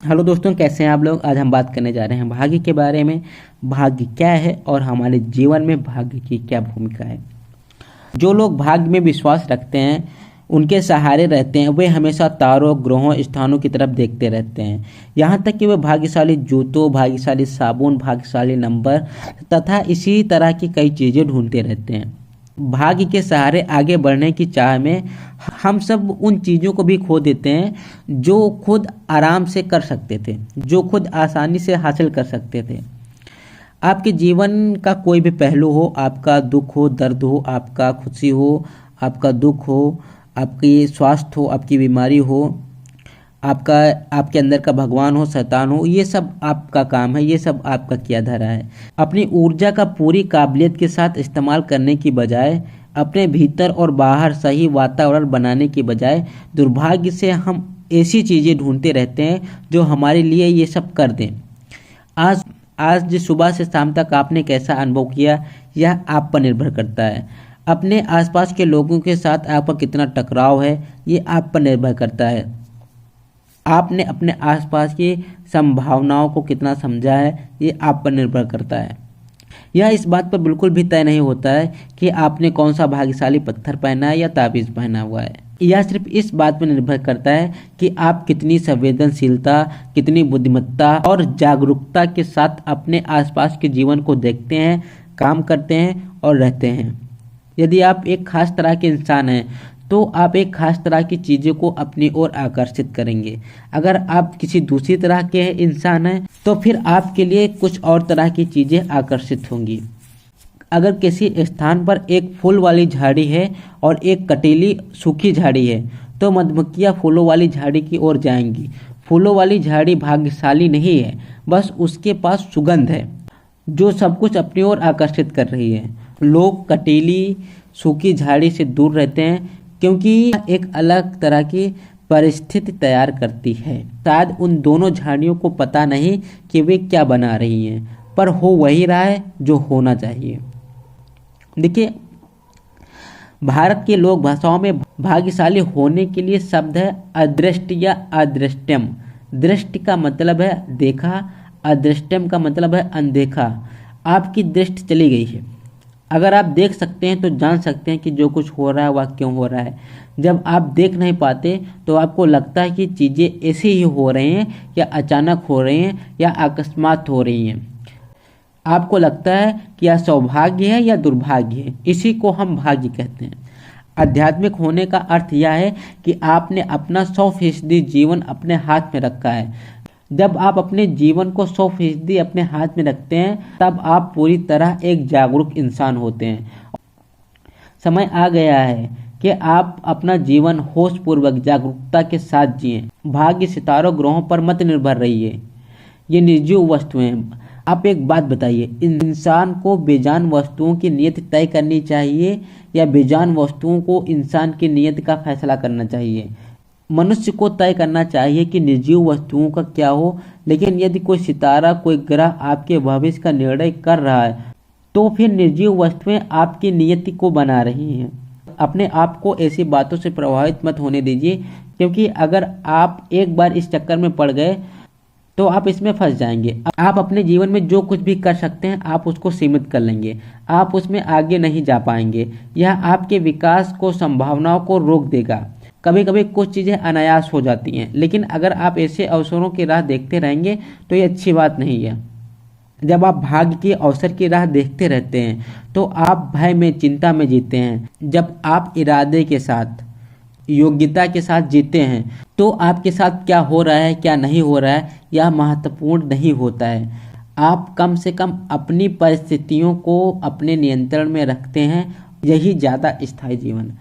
Hello दोस्तों, कैसे हैं आप लोग। आज हम बात करने जा रहे हैं भाग्य के बारे में। भाग्य क्या है और हमारे जीवन में भाग्य की क्या भूमिका है। जो लोग भाग्य में विश्वास रखते हैं, उनके सहारे रहते हैं, वे हमेशा तारों, ग्रहों, स्थानों की तरफ देखते रहते हैं। यहाँ तक कि वे भाग्यशाली जूतों, भाग्यशाली साबुन, भाग्यशाली नंबर तथा इसी तरह की कई चीज़ें ढूंढते रहते हैं। भाग्य के सहारे आगे बढ़ने की चाह में हम सब उन चीज़ों को भी खो देते हैं जो खुद आराम से कर सकते थे, जो खुद आसानी से हासिल कर सकते थे। आपके जीवन का कोई भी पहलू हो, आपका दुख हो, दर्द हो, आपका खुशी हो, आपका दुख हो, आपकी स्वास्थ्य हो, आपकी बीमारी हो, आपका आपके अंदर का भगवान हो, शैतान हो, ये सब आपका काम है, ये सब आपका किया धरा है। अपनी ऊर्जा का पूरी काबिलियत के साथ इस्तेमाल करने की बजाय, अपने भीतर और बाहर सही वातावरण बनाने की बजाय दुर्भाग्य से हम ऐसी चीज़ें ढूंढते रहते हैं जो हमारे लिए ये सब कर दें। आज आज सुबह से शाम तक आपने कैसा अनुभव किया, यह आप पर निर्भर करता है। अपने आसपास के लोगों के साथ आपका कितना टकराव है, ये आप पर निर्भर करता है। आपने अपने आसपास की संभावनाओं को कितना समझा है, ये आप पर निर्भर करता है। यह इस बात पर बिल्कुल भी तय नहीं होता है कि आपने कौन सा भाग्यशाली पत्थर पहना है या ताबीज़ पहना हुआ है। यह सिर्फ इस बात पर निर्भर करता है कि आप कितनी संवेदनशीलता, कितनी बुद्धिमत्ता और जागरूकता के साथ अपने आसपास के जीवन को देखते हैं, काम करते हैं और रहते हैं। यदि आप एक खास तरह के इंसान हैं तो आप एक खास तरह की चीज़ों को अपनी ओर आकर्षित करेंगे। अगर आप किसी दूसरी तरह के इंसान हैं तो फिर आपके लिए कुछ और तरह की चीज़ें आकर्षित होंगी। अगर किसी स्थान पर एक फूल वाली झाड़ी है और एक कटीली सूखी झाड़ी है तो मधुमक्खियाँ फूलों वाली झाड़ी की ओर जाएंगी। फूलों वाली झाड़ी भाग्यशाली नहीं है, बस उसके पास सुगंध है जो सब कुछ अपनी ओर आकर्षित कर रही है। लोग कटीली सूखी झाड़ी से दूर रहते हैं क्योंकि एक अलग तरह की परिस्थिति तैयार करती है। शायद उन दोनों झाड़ियों को पता नहीं कि वे क्या बना रही हैं, पर हो वही रहा है जो होना चाहिए। देखिए, भारत के लोक भाषाओं में भाग्यशाली होने के लिए शब्द है अदृष्ट या अदृष्टम। दृष्टि का मतलब है देखा, अदृष्टम का मतलब है अनदेखा। आपकी दृष्टि चली गई है। अगर आप देख सकते हैं तो जान सकते हैं कि जो कुछ हो रहा है वह क्यों हो रहा है। जब आप देख नहीं पाते तो आपको लगता है कि चीज़ें ऐसे ही हो रही हैं या अचानक हो रही हैं या अकस्मात हो रही हैं। आपको लगता है कि यह सौभाग्य है या दुर्भाग्य है। इसी को हम भाग्य कहते हैं। आध्यात्मिक होने का अर्थ यह है कि आपने अपना 100% जीवन अपने हाथ में रखा है। जब आप अपने जीवन को 100% अपने हाथ में रखते हैं तब आप पूरी तरह एक जागरूक इंसान होते हैं। समय आ गया है कि आप अपना जीवन होशपूर्वक जागरूकता के साथ जिएं। भाग्य सितारों, ग्रहों पर मत निर्भर रहिए, ये निर्जीव वस्तुएं हैं। आप एक बात बताइए, इंसान को बेजान वस्तुओं की नियति तय करनी चाहिए या बेजान वस्तुओं को इंसान की नियति का फैसला करना चाहिए? मनुष्य को तय करना चाहिए कि निर्जीव वस्तुओं का क्या हो, लेकिन यदि कोई सितारा, कोई ग्रह आपके भविष्य का निर्णय कर रहा है तो फिर निर्जीव वस्तुएं आपकी नियति को बना रही हैं। अपने आप को ऐसी बातों से प्रभावित मत होने दीजिए, क्योंकि अगर आप एक बार इस चक्कर में पड़ गए तो आप इसमें फंस जाएंगे। आप अपने जीवन में जो कुछ भी कर सकते हैं आप उसको सीमित कर लेंगे, आप उसमें आगे नहीं जा पाएंगे। यह आपके विकास को, संभावनाओं को रोक देगा। कभी कभी कुछ चीज़ें अनायास हो जाती हैं, लेकिन अगर आप ऐसे अवसरों की राह देखते रहेंगे तो ये अच्छी बात नहीं है। जब आप भाग्य के अवसर की राह देखते रहते हैं तो आप भय में, चिंता में जीते हैं। जब आप इरादे के साथ, योग्यता के साथ जीते हैं तो आपके साथ क्या हो रहा है, क्या नहीं हो रहा है, यह महत्वपूर्ण नहीं होता है। आप कम से कम अपनी परिस्थितियों को अपने नियंत्रण में रखते हैं, यही ज़्यादा स्थायी जीवन।